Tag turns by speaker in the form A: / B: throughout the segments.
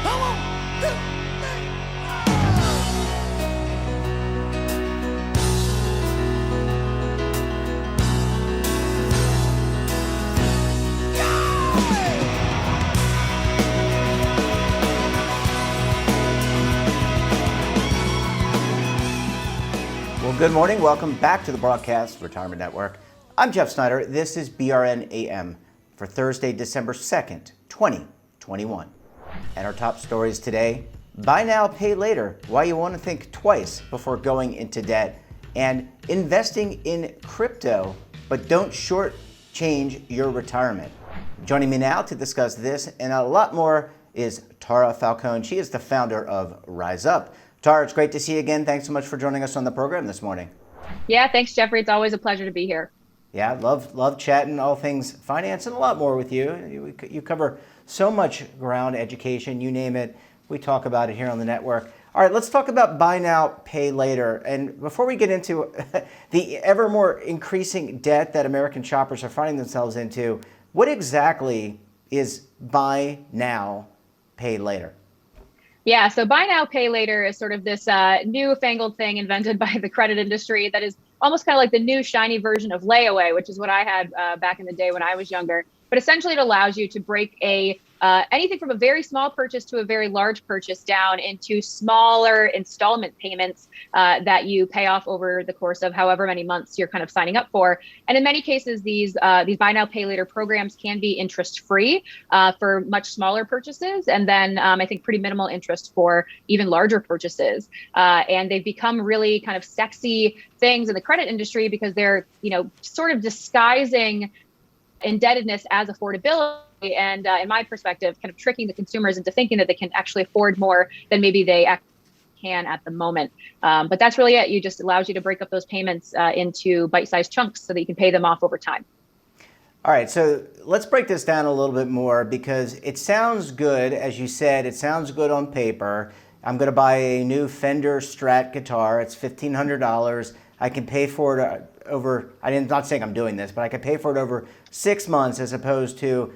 A: Come on, 2, 3.
B: Well, good morning. Welcome back to the Broadcast Retirement Network. I'm Jeff Snyder. This is BRN AM for Thursday, December 2nd, 2021. And our top stories today: buy now, pay later, why you want to think twice before going into debt, and investing in crypto, but don't shortchange your retirement. Joining me now to discuss this and a lot more is Tara Falcone. She is the founder of Rise Up. Tara, it's great to see you again. Thanks so much for joining us on the program this morning.
C: Yeah, thanks, Jeffrey. It's always a pleasure to be here.
B: Yeah, love chatting all things finance and a lot more with you. You cover so much ground, education, you name it. We talk about it here on the network. All right, let's talk about buy now, pay later. And before we get into the ever more increasing debt that American shoppers are finding themselves into, what exactly is buy now, pay later?
C: Yeah, so buy now, pay later is sort of this newfangled thing invented by the credit industry that is almost kind of like the new shiny version of layaway, which is what I had back in the day when I was younger. But essentially, it allows you to break anything from a very small purchase to a very large purchase down into smaller installment payments that you pay off over the course of however many months you're kind of signing up for. And in many cases, these buy now, pay later programs can be interest free for much smaller purchases, and then I think pretty minimal interest for even larger purchases. And they've become really kind of sexy things in the credit industry because they're, sort of disguising indebtedness as affordability, and in my perspective, kind of tricking the consumers into thinking that they can actually afford more than maybe they can at the moment. But that's really it. You just allows you to break up those payments into bite-sized chunks so that you can pay them off over time.
B: All right, so let's break this down a little bit more because it sounds good, as you said, it sounds good on paper. I'm going to buy a new Fender Strat guitar. It's $1,500. I can pay for it over, I'm not saying I'm doing this, but I can pay for it over 6 months as opposed to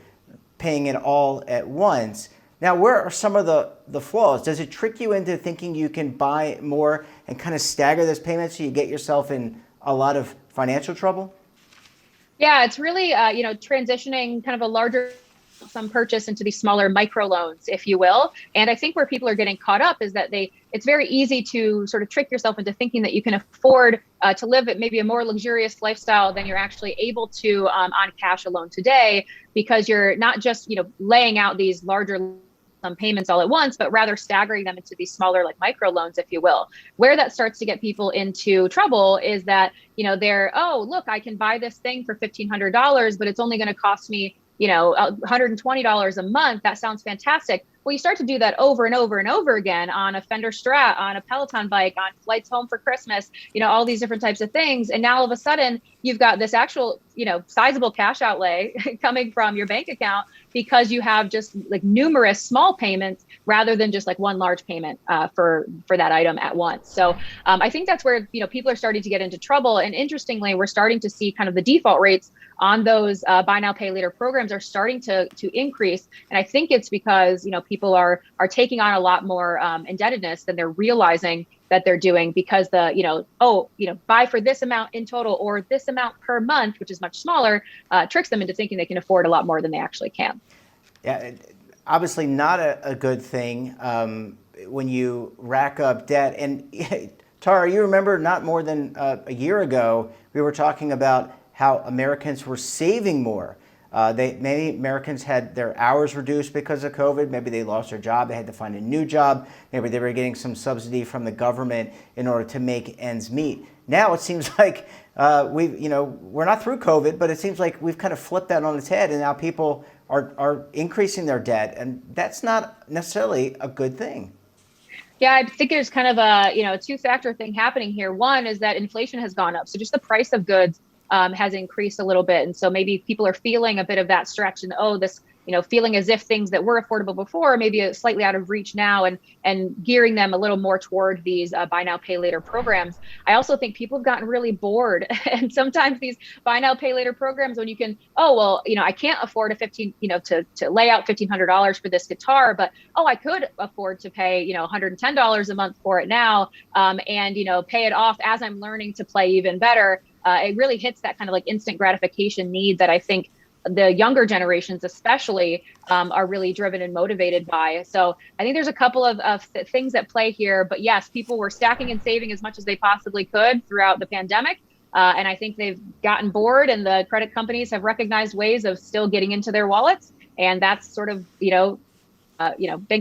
B: paying it all at once. Now, where are some of the flaws? Does it trick you into thinking you can buy more and kind of stagger this payment so you get yourself in a lot of financial trouble?
C: Yeah, it's really, transitioning kind of a larger sum purchase into these smaller micro loans, if you will. And I think where people are getting caught up is that it's very easy to sort of trick yourself into thinking that you can afford to live at maybe a more luxurious lifestyle than you're actually able to on cash alone today, because you're not just, laying out these larger payments all at once, but rather staggering them into these smaller, like micro loans, if you will. Where that starts to get people into trouble is that, they're, oh, look, I can buy this thing for $1,500, but it's only going to cost me $120 a month. That sounds fantastic. Well, you start to do that over and over and over again on a Fender Strat, on a Peloton bike, on flights home for Christmas, all these different types of things. And now all of a sudden you've got this actual, sizable cash outlay coming from your bank account because you have just like numerous small payments rather than just like one large payment for that item at once. So I think that's where, people are starting to get into trouble. And interestingly, we're starting to see kind of the default rates on those buy now, pay later programs are starting to increase. And I think it's because, people are taking on a lot more indebtedness than they're realizing that they're doing, because buy for this amount in total or this amount per month, which is much smaller, tricks them into thinking they can afford a lot more than they actually can.
B: Yeah, obviously not a good thing when you rack up debt. And Tara, you remember not more than a year ago, we were talking about how Americans were saving more. Many Americans had their hours reduced because of COVID. Maybe they lost their job. They had to find a new job. Maybe they were getting some subsidy from the government in order to make ends meet. Now it seems like we're not through COVID, but it seems like we've kind of flipped that on its head, and now people are increasing their debt, and that's not necessarily a good thing.
C: Yeah, I think there's kind of a two-factor thing happening here. One is that inflation has gone up, so just the price of goods has increased a little bit. And so maybe people are feeling a bit of that stretch and, oh, this feeling as if things that were affordable before maybe slightly out of reach now, and gearing them a little more toward these buy now, pay later programs. I also think people have gotten really bored. And sometimes these buy now, pay later programs, when you can, oh, well, I can't afford to lay out $1,500 for this guitar, but, oh, I could afford to pay, $110 a month for it now, and, pay it off as I'm learning to play even better. It really hits that kind of like instant gratification need that I think the younger generations especially are really driven and motivated by. So I think there's a couple of things at play here. But yes, people were stacking and saving as much as they possibly could throughout the pandemic. And I think they've gotten bored, and the credit companies have recognized ways of still getting into their wallets. And that's sort of, bingo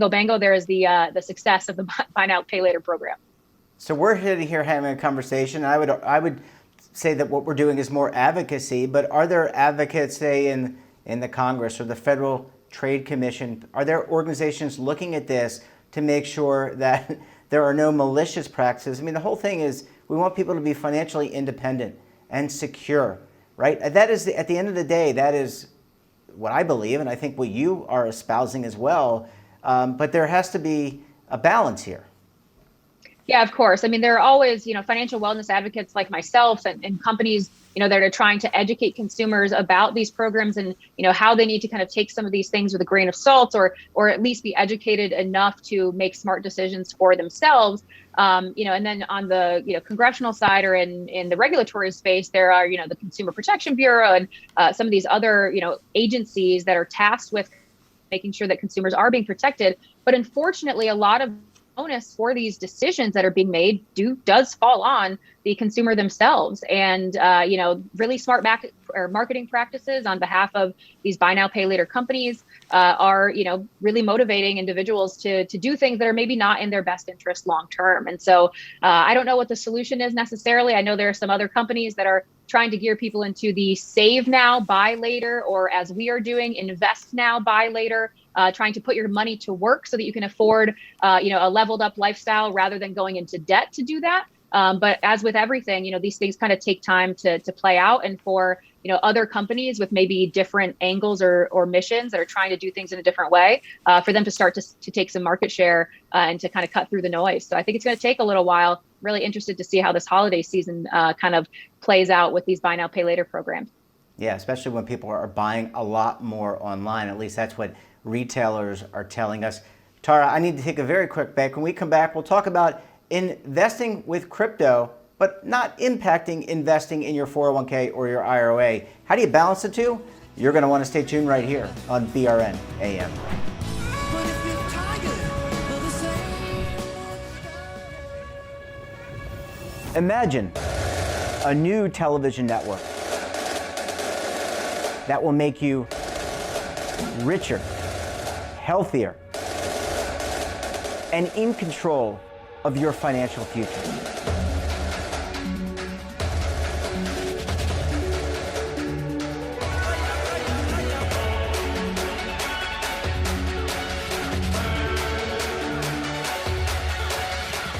C: bango, there is the success of the buy now, pay later program. So
B: we're here having a conversation. I would say that what we're doing is more advocacy, but are there advocates, say, in the Congress or the Federal Trade Commission? Are there organizations looking at this to make sure that there are no malicious practices? I mean, the whole thing is we want people to be financially independent and secure, right? That is, at the end of the day, that is what I believe, and I think what you are espousing as well. But there has to be a balance here.
C: Yeah, of course. I mean, there are always, financial wellness advocates like myself and companies, that are trying to educate consumers about these programs and, how they need to kind of take some of these things with a grain of salt, or at least be educated enough to make smart decisions for themselves. And then on the, congressional side or in the regulatory space, there are, the Consumer Protection Bureau and some of these other, agencies that are tasked with making sure that consumers are being protected. But unfortunately, a lot of onus for these decisions that are being made does fall on the consumer themselves. And really smart marketing practices on behalf of these buy now, pay later companies are really motivating individuals to do things that are maybe not in their best interest long term. And so I don't know what the solution is necessarily. I know there are some other companies that are trying to gear people into the save now, buy later, or as we are doing, invest now, buy later. Trying to put your money to work so that you can afford, a leveled up lifestyle rather than going into debt to do that. But as with everything, these things kind of take time to play out. And for, other companies with maybe different angles or missions that are trying to do things in a different way, for them to start to take some market share and to kind of cut through the noise. So I think it's going to take a little while. Really interested to see how this holiday season kind of plays out with these buy now, pay later programs.
B: Yeah, especially when people are buying a lot more online. At least that's what retailers are telling us. Tara, I need to take a very quick break. When we come back, we'll talk about investing with crypto, but not impacting investing in your 401k or your IRA. How do you balance the two? You're going to want to stay tuned right here on BRN AM. Imagine a new television network that will make you richer, healthier, and in control of your financial future.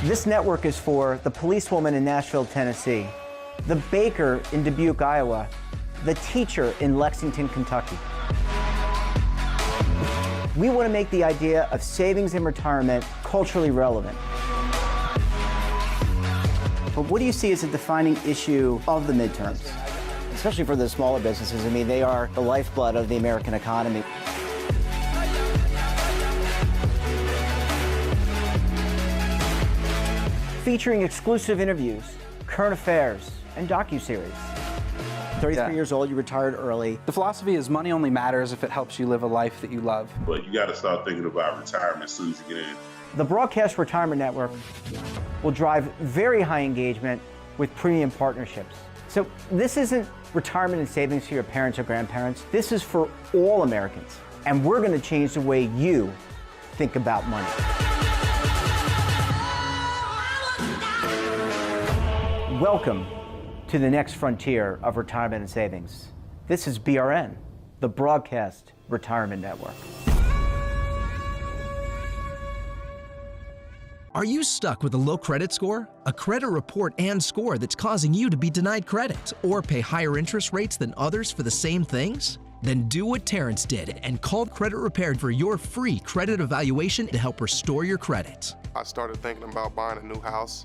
B: This network is for the policewoman in Nashville, Tennessee, the baker in Dubuque, Iowa, the teacher in Lexington, Kentucky. We want to make the idea of savings and retirement culturally relevant. But what do you see as a defining issue of the midterms, especially for the smaller businesses? I mean, they are the lifeblood of the American economy. Featuring exclusive interviews, current affairs, and docuseries. 33 years old, you retired early.
D: The philosophy is money only matters if it helps you live a life that you love.
E: But you got to start thinking about retirement as soon as you get in.
B: The Broadcast Retirement Network will drive very high engagement with premium partnerships. So this isn't retirement and savings for your parents or grandparents. This is for all Americans. And we're going to change the way you think about money. Welcome to the next frontier of retirement and savings. This is BRN, the Broadcast Retirement Network.
A: Are you stuck with a low credit score? A credit report and score that's causing you to be denied credit or pay higher interest rates than others for the same things? Then do what Terrence did and call Credit Repaired for your free credit evaluation to help restore your credit.
F: I started thinking about buying a new house,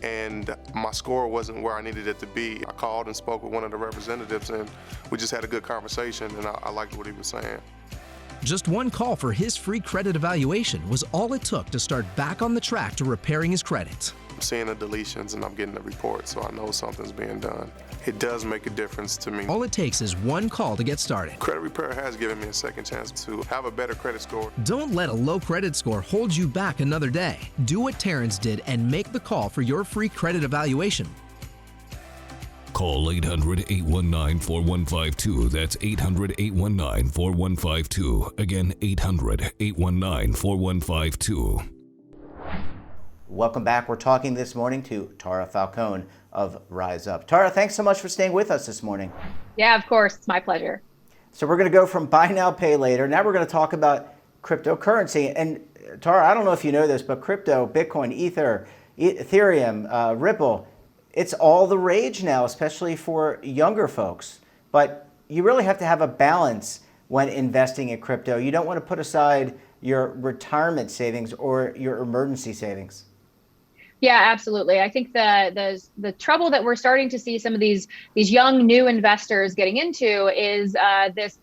F: and my score wasn't where I needed it to be. I called and spoke with one of the representatives, and we just had a good conversation, and I liked what he was saying.
A: Just one call for his free credit evaluation was all it took to start back on the track to repairing his credit.
F: I'm seeing the deletions and I'm getting the report, so I know something's being done. It does make a difference to me.
A: All it takes is one call to get started.
F: Credit Repair has given me a second chance to have a better credit score.
A: Don't let a low credit score hold you back another day. Do what Terrence did and make the call for your free credit evaluation.
G: Call 800-819-4152. That's 800-819-4152. Again, 800-819-4152.
B: Welcome back. We're talking this morning to Tara Falcone of Rise Up. Tara, thanks so much for staying with us this morning.
C: Yeah, of course. It's my pleasure.
B: So we're going to go from buy now, pay later. Now we're going to talk about cryptocurrency. And Tara, I don't know if you know this, but crypto, Bitcoin, Ether, Ethereum, Ripple, it's all the rage now, especially for younger folks. But you really have to have a balance when investing in crypto. You don't want to put aside your retirement savings or your emergency savings.
C: Yeah, absolutely. I think the trouble that we're starting to see some of these young new investors getting into is this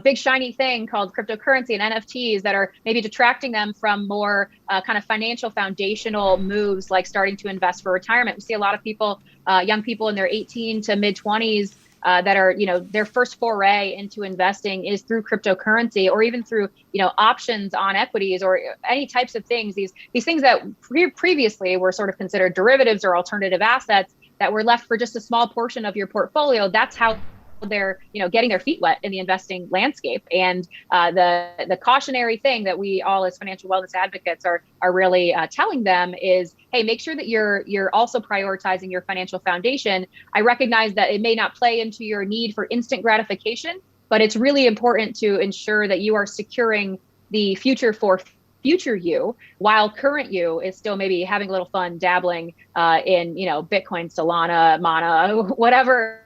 C: big shiny thing called cryptocurrency and NFTs that are maybe detracting them from more kind of financial foundational moves, like starting to invest for retirement. We see a lot of people, young people in their 18 to mid 20s that are, their first foray into investing is through cryptocurrency, or even through, options on equities or any types of things. These things that previously were sort of considered derivatives or alternative assets that were left for just a small portion of your portfolio. That's how they're getting their feet wet in the investing landscape. And the cautionary thing that we all as financial wellness advocates are really telling them is, hey, make sure that you're also prioritizing your financial foundation. I recognize that it may not play into your need for instant gratification, but it's really important to ensure that you are securing the future for future you, while current you is still maybe having a little fun dabbling in Bitcoin, Solana, Mana, whatever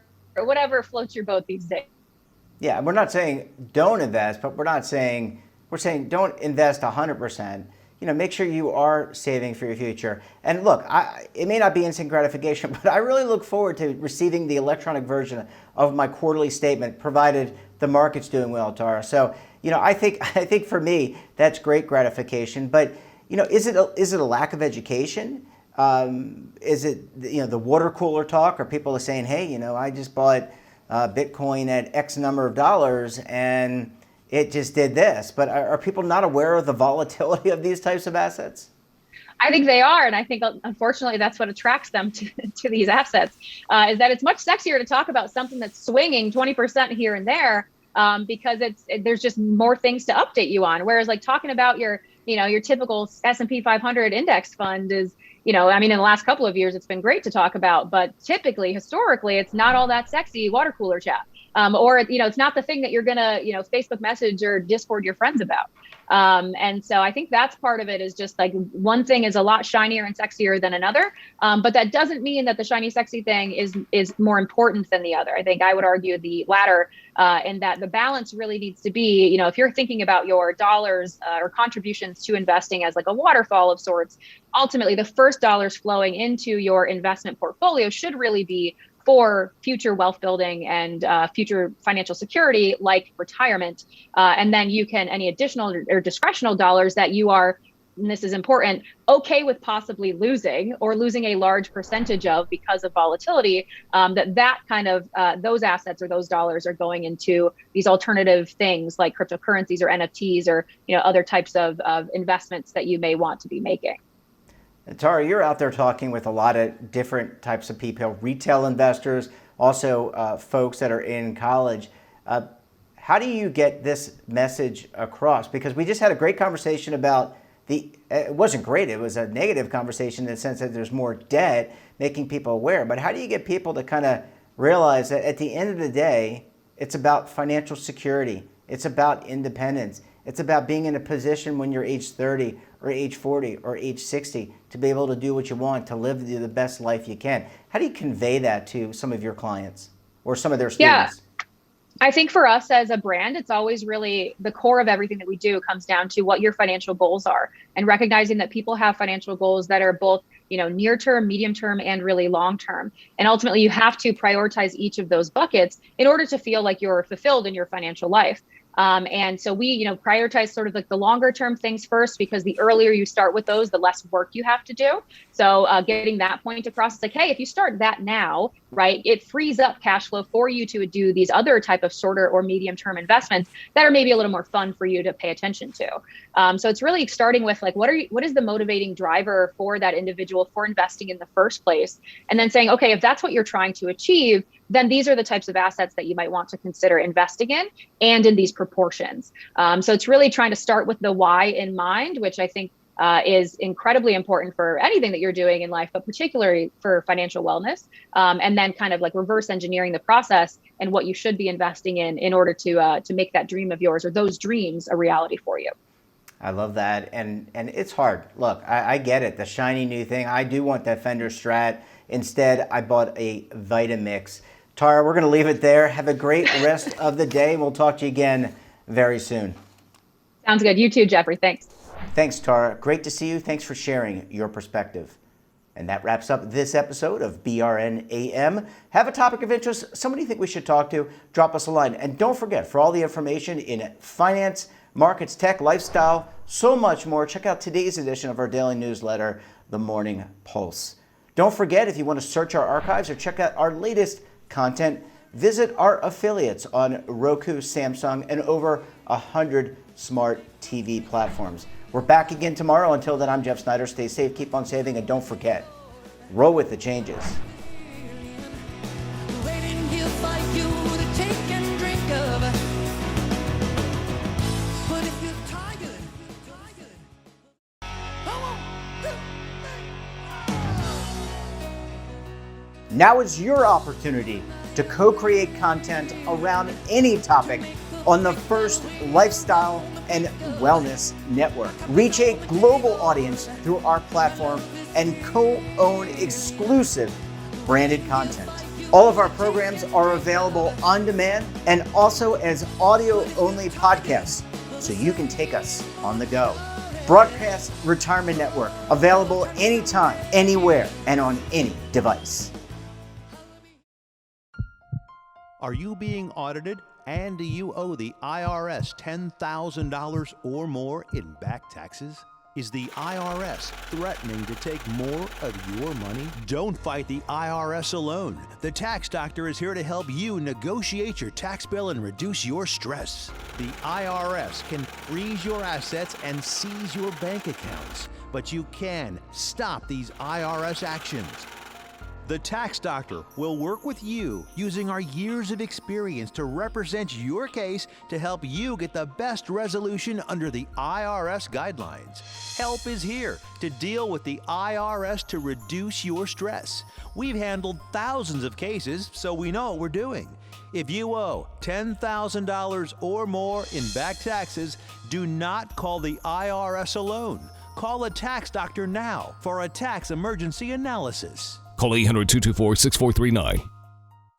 C: floats your boat these days.
B: Yeah, we're not saying don't invest, but we're saying don't invest 100%. Make sure you are saving for your future. And look, it may not be instant gratification, but I really look forward to receiving the electronic version of my quarterly statement, provided the market's doing well, Tara. So, I think for me that's great gratification. But is it a lack of education? Is it the water cooler talk? Or people are saying, hey, I just bought Bitcoin at X number of dollars and it just did this. But are people not aware of the volatility of these types of assets?
C: I think they are. And I think, unfortunately, that's what attracts them to these assets, is that it's much sexier to talk about something that's swinging 20% here and there, because there's just more things to update you on. Whereas like talking about your typical S&P 500 index fund is, in the last couple of years, it's been great to talk about, but typically, historically, it's not all that sexy water cooler chat. Or, it's not the thing that you're going to, Facebook message or Discord your friends about. And so I think that's part of it, is just like one thing is a lot shinier and sexier than another. But that doesn't mean that the shiny, sexy thing is more important than the other. I think I would argue the latter, and that the balance really needs to be, if you're thinking about your dollars or contributions to investing as like a waterfall of sorts, ultimately the first dollars flowing into your investment portfolio should really be for future wealth building and future financial security, like retirement. And then you can, any additional or discretional dollars that you are, and this is important, okay with possibly losing a large percentage of because of volatility, that kind of those assets or those dollars are going into these alternative things like cryptocurrencies or NFTs or other types of investments that you may want to be making.
B: And Tara, you're out there talking with a lot of different types of people, retail investors, also folks that are in college. How do you get this message across? Because we just had a great conversation about it wasn't great, it was a negative conversation in the sense that there's more debt, making people aware. But how do you get people to kind of realize that at the end of the day, it's about financial security, it's about independence, it's about being in a position when you're age 30 or age 40 or age 60 to be able to do what you want, to live the best life you can? How do you convey that to some of your clients or some of their students?
C: I think for us as a brand, it's always really the core of everything that we do comes down to what your financial goals are, and recognizing that people have financial goals that are both, near term, medium term, and really long term. And ultimately, you have to prioritize each of those buckets in order to feel like you're fulfilled in your financial life. And so we, prioritize sort of like the longer term things first, because the earlier you start with those, the less work you have to do. So getting that point across, it's like, hey, if you start that now, right, it frees up cash flow for you to do these other type of shorter or medium term investments that are maybe a little more fun for you to pay attention to. So it's really starting with like, what is the motivating driver for that individual for investing in the first place? And then saying, okay, if that's what you're trying to achieve, then these are the types of assets that you might want to consider investing in, and in these proportions. So it's really trying to start with the why in mind, which I think is incredibly important for anything that you're doing in life, but particularly for financial wellness. And then kind of like reverse engineering the process and what you should be investing in order to make that dream of yours, or those dreams, a reality for you.
B: I love that. And it's hard. Look, I get it. The shiny new thing. I do want that Fender Strat. Instead, I bought a Vitamix. Tara, we're going to leave it there. Have a great rest of the day. We'll talk to you again very soon.
C: Sounds good. You too, Jeffrey. Thanks.
B: Thanks, Tara. Great to see you. Thanks for sharing your perspective. And that wraps up this episode of BRN AM. Have a topic of interest, somebody you think we should talk to, drop us a line. And don't forget, for all the information in finance, markets, tech, lifestyle, so much more, check out today's edition of our daily newsletter, The Morning Pulse. Don't forget, if you want to search our archives or check out our latest content, visit our affiliates on Roku, Samsung, and over 100 smart TV platforms. We're back again tomorrow. Until then, I'm Jeff Snyder. Stay safe, keep on saving, and don't forget, roll with the changes. Now is your opportunity to co-create content around any topic on the First Lifestyle and Wellness Network. Reach a global audience through our platform and co-own exclusive branded content. All of our programs are available on demand and also as audio-only podcasts, so you can take us on the go. Broadcast Retirement Network, available anytime, anywhere, and on any device.
H: Are you being audited and do you owe the IRS $10,000 or more in back taxes? Is the IRS threatening to take more of your money? Don't fight the IRS alone. The Tax Doctor is here to help you negotiate your tax bill and reduce your stress. The IRS can freeze your assets and seize your bank accounts, but you can stop these IRS actions. The Tax Doctor will work with you using our years of experience to represent your case to help you get the best resolution under the IRS guidelines. Help is here to deal with the IRS to reduce your stress. We've handled thousands of cases, so we know what we're doing. If you owe $10,000 or more in back taxes, do not call the IRS alone. Call a Tax Doctor now for a tax emergency analysis.
G: Call 800-224-6439.